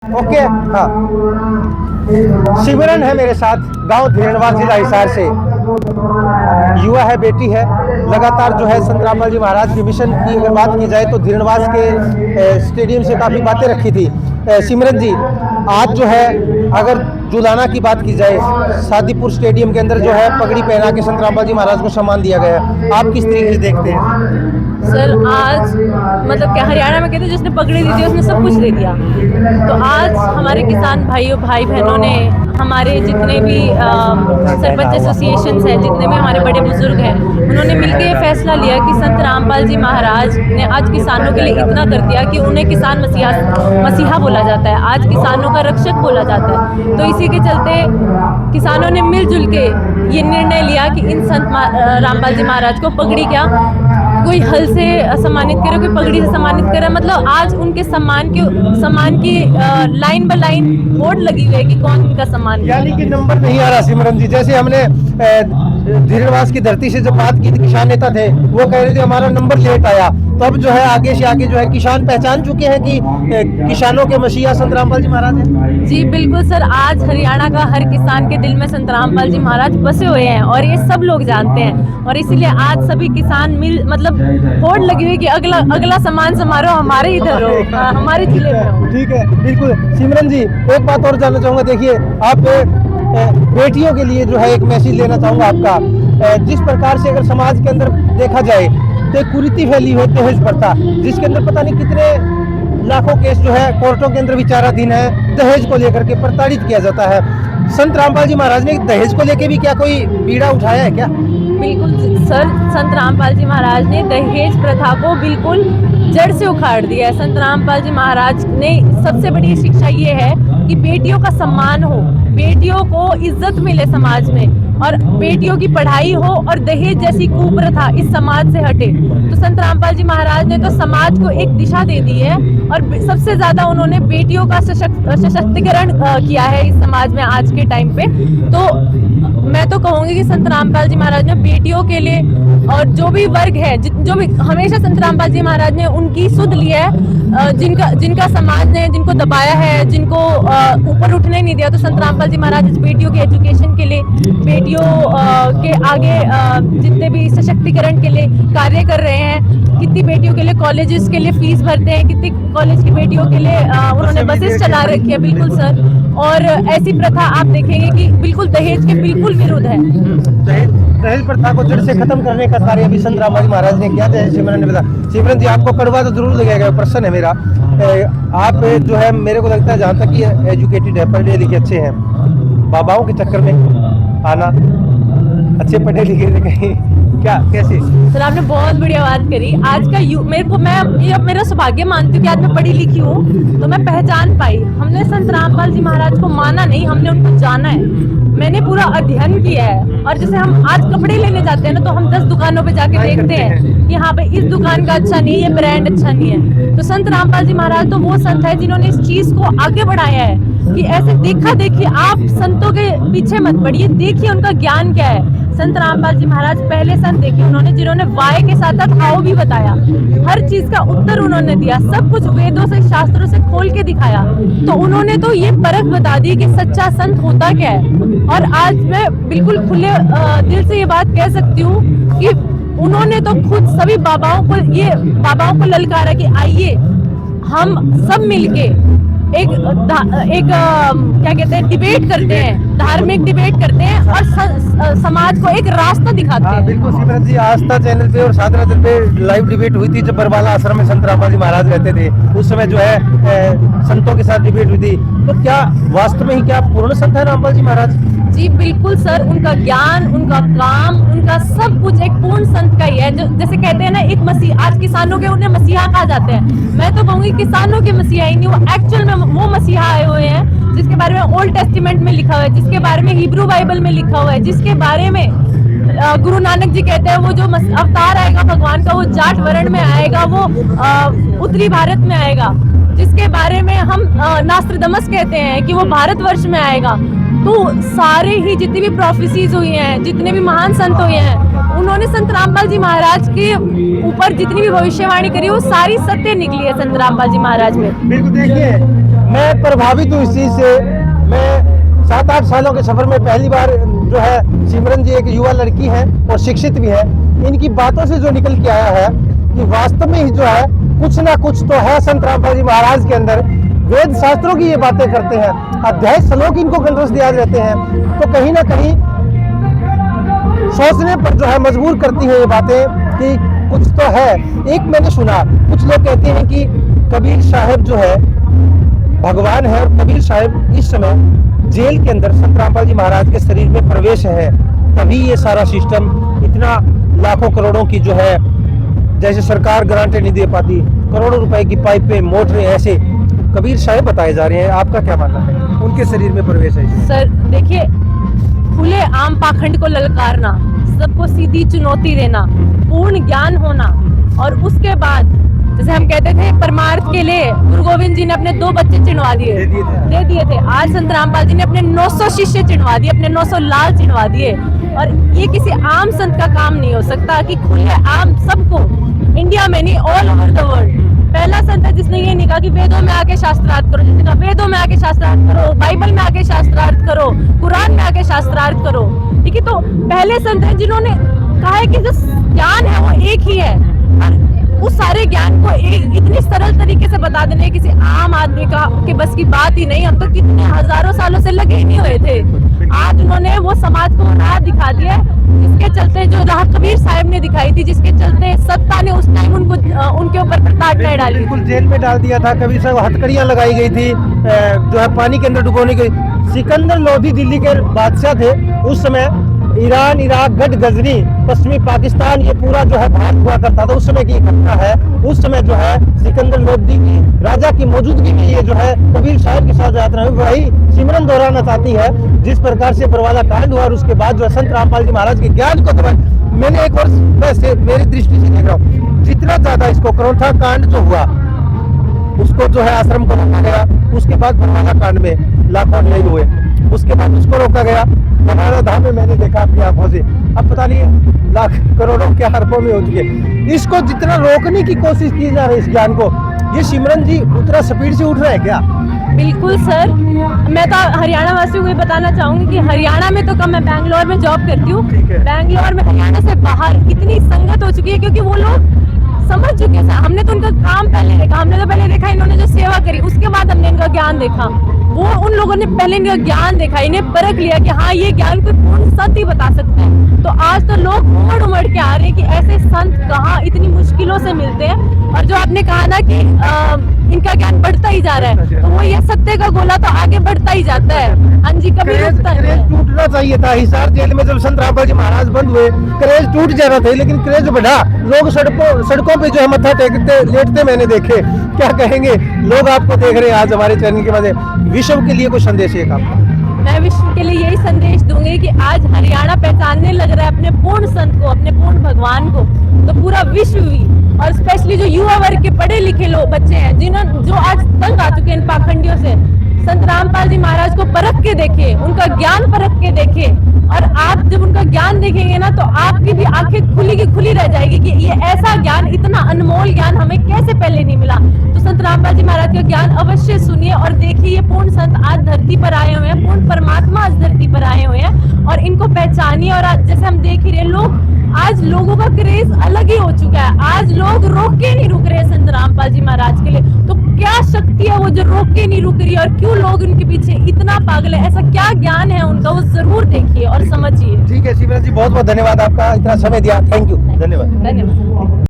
Okay. हाँ, सिमरन है मेरे साथ, गांव धीरणवास, जिला हिसार से। युवा है, बेटी है, लगातार जो है संत रामपाल जी महाराज के मिशन की अगर बात की जाए तो धीरणवास के स्टेडियम से काफ़ी बातें रखी थी। सिमरन जी, आज जो है अगर जुलाना की बात की जाए, शादीपुर स्टेडियम के अंदर जो है पगड़ी पहना के संत रामपाल जी महाराज को सम्मान दिया गया है, आप किस तरीके से देखते हैं? सर आज मतलब क्या हरियाणा में कहते हैं जिसने पगड़ी दी थी उसने सब कुछ दे दिया। तो आज हमारे किसान भाई बहनों ने, हमारे जितने भी सरपंच एसोसिएशंस हैं, जितने भी हमारे बड़े बुजुर्ग हैं, उन्होंने मिलकर ये फैसला लिया कि संत रामपाल जी महाराज ने आज किसानों के लिए इतना कर दिया कि उन्हें किसान मसीहा बोला जाता है, आज किसानों का रक्षक बोला जाता है। तो इसी के चलते किसानों ने मिलजुल के ये निर्णय लिया कि इन संत रामपाल जी महाराज को पगड़ी क्या, कोई हल से सम्मानित करे, कोई पगड़ी से सम्मानित करे। मतलब आज उनके सम्मान की लाइन बाय लाइन बोर्ड लगी हुई है कि कौन इनका सम्मान, यानी कि नंबर नहीं आ रहा। सिमरन जी, जैसे हमने धीरणवास की धरती से जब बात की थी, किसान नेता थे, वो कह रहे थे हमारा नंबर लेट आया। तो अब जो है आगे से आगे जो है किसान पहचान चुके हैं कि किसानों के मसीहा संत रामपाल जी महाराज हैं। जी बिल्कुल सर, आज हरियाणा का हर किसान के दिल में संत रामपाल जी महाराज बसे हुए हैं और ये सब लोग जानते हैं। और इसीलिए आज सभी किसान मतलब होड़ लगी हुई कि अगला सम्मान समारोह हमारे इधर हो, हमारे जिले में हो। ठीक है, बिल्कुल। सिमरन जी, एक बात और जानना चाहूँगा। देखिए, आप बेटियों के लिए जो है एक मैसेज लेना चाहूँगा आपका। जिस प्रकार से अगर समाज के अंदर देखा जाए तो कुरीति फैली हो दहेज प्रथा, जिसके अंदर पता नहीं कितने लाखों केस जो है कोर्टों के अंदर विचाराधीन है, दहेज को लेकर के प्रताड़ित किया जाता है। संत रामपाल जी महाराज ने दहेज को लेकर भी क्या कोई बीड़ा उठाया है क्या? बिल्कुल सर, संत रामपाल जी महाराज ने दहेज प्रथा को बिल्कुल जड़ से उखाड़ दिया है। संत रामपाल जी महाराज ने सबसे बड़ी शिक्षा ये है कि बेटियों का सम्मान हो, बेटियों को इज्जत मिले समाज में, और बेटियों की पढ़ाई हो और दहेज जैसी कुप्रथा इस समाज से हटे। तो संत रामपाल जी महाराज ने तो समाज को एक दिशा दे दी है और सबसे ज्यादा उन्होंने बेटियों का सशक्तिकरण किया है इस समाज में आज के टाइम पे। तो मैं तो कहूँगी कि संत रामपाल जी महाराज ने बेटियों के लिए और जो भी वर्ग है, जो भी, हमेशा संत रामपाल जी महाराज ने उनकी सुध लिया है। जिनका समाज ने जिनको दबाया है, जिनको ऊपर उठने नहीं दिया, तो संत रामपाल जी महाराज इस बेटियों के एजुकेशन के लिए, बेटियों के आगे जितने भी सशक्तिकरण के लिए कार्य कर रहे हैं। कितनी बेटियों के लिए कॉलेजेस के लिए फीस भरते हैं, कितनी कॉलेज की बेटियों के लिए उन्होंने बसेस चला रखी है। बिल्कुल सर, और ऐसी प्रथा आप देखेंगे कि बिल्कुल दहेज के बिल्कुल विरुद्ध है। दहेज प्रथा को जड़ से खत्म करने का कार्य अभी संत रामपाल जी महाराज ने किया। जैसे सिमरन ने बताया। सिमरन जी, आपको कड़वा तो जरूर लगेगा, प्रश्न है मेरा। आप जो है, मेरे को लगता है जहाँ तक कि एजुकेटेड है, पढ़े लिखे अच्छे हैं, बाबाओं के चक्कर में आना, अच्छे पढ़े लिखे से कहीं क्या कैसे? सर आपने बहुत बढ़िया बात करी। आज का मैं मेरा सौभाग्य मानती हूँ कि आज मैं पढ़ी लिखी हूँ, तो मैं पहचान पाई। हमने संत रामपाल जी महाराज को माना नहीं, हमने उनको जाना है। मैंने पूरा अध्ययन किया है। और जैसे हम आज कपड़े लेने जाते हैं ना, तो हम 10 दुकानों पे जाके देखते हैं कि हाँ भाई इस दुकान का अच्छा नहीं है, ये ब्रांड अच्छा नहीं है। तो संत रामपाल जी महाराज तो वो संत है जिन्होंने इस चीज को आगे बढ़ाया है कि ऐसे देखिए, आप संतों के पीछे मत पड़िए, देखिए उनका ज्ञान क्या है। संत रामपाल जी महाराज पहले संत देखिए उन्होंने, जिन्होंने वाय के साथ साथ हाव भी बताया, हर चीज का उत्तर उन्होंने दिया, सब कुछ वेदों से, शास्त्रों से खोल के दिखाया। तो उन्होंने तो ये परख बता दी कि सच्चा संत होता क्या है। और आज मैं बिल्कुल खुले दिल से ये बात कह सकती हूँ कि उन्होंने तो खुद सभी बाबाओं को ललकारा कि आइए हम सब मिलके एक क्या कहते हैं, डिबेट करते हैं, धार्मिक डिबेट करते हैं और समाज को एक रास्ता दिखाते हैं। बिल्कुल सिमरन जी, आस्था चैनल पे और साधना चैनल पे लाइव डिबेट हुई थी जब बरवाला आश्रम में संत रामपाल जी महाराज रहते थे। उस समय जो है संतों के साथ डिबेट हुई थी। तो क्या वास्तव में ही क्या पूर्ण संत है रामपाल जी महाराज? जी बिल्कुल सर, उनका ज्ञान, उनका काम, उनका सब कुछ एक पूर्ण संत का ही है। जो जैसे कहते हैं ना, एक मसीहा, आज किसानों के उन्हें मसीहा कहा जाते हैं। मैं तो कहूँगी किसानों के मसीहा ही नहीं, वो एक्चुअल में वो मसीहा आए हुए हैं जिसके बारे में ओल्ड टेस्टिमेंट में लिखा हुआ है, जिसके बारे में हिब्रू बाइबल में लिखा हुआ है, जिसके बारे में गुरु नानक जी कहते हैं वो जो अवतार आएगा भगवान का, वो जाट वर्ण में आएगा, वो उत्तरी भारत में आएगा, जिसके बारे में हम नास्त्रदमस कहते हैं कि वो भारतवर्ष में आएगा। तो सारे ही जितनी भी प्रोफेसीज हुई हैं, जितने भी महान संत हुए हैं, उन्होंने संत रामपाल जी महाराज के ऊपर जितनी भी भविष्यवाणी करी वो सारी सत्य निकली है संत रामपाल जी महाराज में। बिल्कुल। देखिए, मैं प्रभावित हूँ इस चीज से। मैं 7-8 सालों के सफर में पहली बार जो है सिमरन जी एक युवा लड़की है और शिक्षित भी है। इनकी बातों से जो निकल के आया है कि वास्तव में ही जो है कुछ ना कुछ तो है संत रामपाल जी महाराज के अंदर। वेद शास्त्रों की ये बातें करते हैं, अध्याय श्लोक इनको कंठस्थ याद रहते हैं, तो कहीं ना कहीं सोचने पर जो है मजबूर करती है ये बातें कि कुछ तो है। एक मैंने सुना, कुछ लोग कहते हैं कि कबीर साहब जो है भगवान है और कबीर साहब इस समय जेल के अंदर संत रामपाल जी महाराज के शरीर में प्रवेश है, तभी ये सारा सिस्टम इतना लाखों करोड़ों की जो है, जैसे सरकार ग्रांटें नहीं दे पाती, करोड़ों रुपए की पाइपें मोटरें ऐसे कबीर साहब बताए जा रहे हैं। आपका क्या मानना है? उनके शरीर में प्रवेश है। सर देखिए, खुले आम पाखंड को ललकारना, सबको सीधी चुनौती देना, पूर्ण ज्ञान होना, और उसके बाद जैसे हम कहते थे परमार्थ के लिए गुरु गोविंद जी ने अपने 2 बच्चे चिन्हवा दे दिए थे। आज संत रामपाल जी ने अपने 900 शिष्य चिन्हवा दिए, अपने 900 लाल चिन्हवा दिए। और ये किसी आम संत का काम नहीं हो सकता कि खुले आम सबको, इंडिया में नहीं ऑल ओवर द वर्ल्ड, पहला संत है जिसने ये नहीं कहा कि वेदों में आके शास्त्रार्थ करो, जिसने कहा वेदों में आके शास्त्रार्थ करो, बाइबल में आके शास्त्रार्थ करो, कुरान में आके शास्त्रार्थ करो। ठीक है, तो पहले संत हैं जिन्होंने कहा है कि जो ज्ञान है वो एक ही है, और उस सारे ज्ञान को इतनी सरल तरीके से बता देने किसी आम आदमी का के बस की बात ही नहीं। हम तो कितने हजारों सालों से लगे ही नहीं हुए थे, आज उन्होंने वो समाज को राह दिखा दिया, जिसके चलते जो राह कबीर साहब ने दिखाई थी, जिसके चलते सत्ता ने उस टाइम उनको उनके ऊपर प्रताड़ना डाली, बिल्कुल जेल में डाल दिया था। कबीर साहब हथकड़ियां लगाई गई थी, जो है पानी के अंदर डुबोने की। सिकंदर लोधी दिल्ली के बादशाह थे उस समय। ईरान, इराक, गढ़ गजनी, पश्चिमी पाकिस्तान, ये पूरा जो है भारत हुआ करता था। उस समय की घटना है। उस समय जो है सिकंदर लोधी की राजा की मौजूदगी में ये जो है कबीर साहब के साथ यात्रा हुई, वही सिमरन दोहराना चाहती है। जिस प्रकार से बरवाला कांड हुआ और उसके बाद जो है संत रामपाल जी महाराज के ज्ञान को तो मैंने एक वर्ष वैसे मेरी दृष्टि से देख रहा हूँ, जितना ज्यादा इसको करोथा कांड जो हुआ उसको जो है आश्रम को रोका गया, उसके बाद बरवाला कांड में लाखों नहीं हुए, उसके बाद उसको रोका गया। बनारस धाम में मैंने देखा अपनी आंखों से, अब पता नहीं लाख करोड़ों के अरबों में होती है। इसको जितना रोकने की कोशिश की जा रही है इस ज्ञान को, ये सिमरन जी उतना स्पीड से उठ रहे हैं क्या? बिल्कुल सर, मैं तो हरियाणा वासियों को ये बताना चाहूंगी कि हरियाणा में तो कम, मैं बैंगलोर में जॉब करती हूँ, बैंगलोर में हरियाणा से बाहर इतनी संगत हो चुकी है, क्योंकि वो लोग समझ चुके हैं। हमने तो उनका काम पहले देखा, हमने तो पहले देखा इन्होंने जो सेवा करी, उसके बाद हमने इनका ज्ञान देखा। वो उन लोगों ने पहले इनका ज्ञान देखा, इन्हें परख लिया कि हाँ ये ज्ञान कोई पूर्ण संत ही बता सकता है। तो आज तो लोग उमड़ उमड़ के आ रहे हैं कि ऐसे संत कहाँ इतनी मुश्किलों से मिलते हैं। और जो आपने कहा ना कि इनका ज्ञान बढ़ता ही जा रहा है, तो वो ये सत्य का गोला तो आगे बढ़ता ही जाता है। हाँ जी, कभी रुकता नहीं है। टूटना चाहिए था। हिसार जेल में जब संत रामपाल जी महाराज बंद हुए, क्रेज टूट जा रहा था, लेकिन क्रेज बढ़ा। लोग सड़कों पे जो है मत्था टेकते लेटते मैंने देखे। क्या कहेंगे लोग आपको देख रहे हैं आज हमारे चैनल के माध्यम, विश्व के लिए कोई संदेश है आपका? मैं विश्व के लिए यही संदेश दूंगी कि आज हरियाणा पहचानने लग रहा है अपने पूर्ण संत को, अपने पूर्ण भगवान को, तो पूरा विश्व भी, और स्पेशली जो युवा वर्ग के पढ़े लिखे लोग बच्चे हैं, जिन्होंने जो आज तंग आ चुके हैं इन पाखंडियों से, संत रामपाल जी महाराज को परख के देखे, उनका ज्ञान परख के देखे। और आप जब उनका ज्ञान देखेंगे ना, तो आपकी भी आंखें खुली की खुली रह जाएगी कि ये ऐसा ज्ञान, इतना अनमोल ज्ञान हमें कैसे पहले नहीं मिला। तो संत रामपाल जी महाराज का ज्ञान अवश्य सुनिए और देखिए। ये पूर्ण संत आज धरती पर आए हुए हैं, पूर्ण परमात्मा आज धरती पर आए हुए हैं, और इनको पहचानिए। और आज जैसे हम देख ही रहे, लोग आज लोगों का क्रेज अलग ही हो चुका है। आज लोग रोक के नहीं रुक रहे संत रामपाल जी महाराज के लिए। तो क्या शक्ति है वो जो रोक के नहीं रुक रही है, और क्यों लोग उनके पीछे इतना पागल है? ऐसा क्या ज्ञान है उनका, वो जरूर देखिए और समझिए। ठीक है सिमरन जी, बहुत बहुत धन्यवाद आपका, इतना समय दिया। थैंक यू, धन्यवाद। धन्यवाद।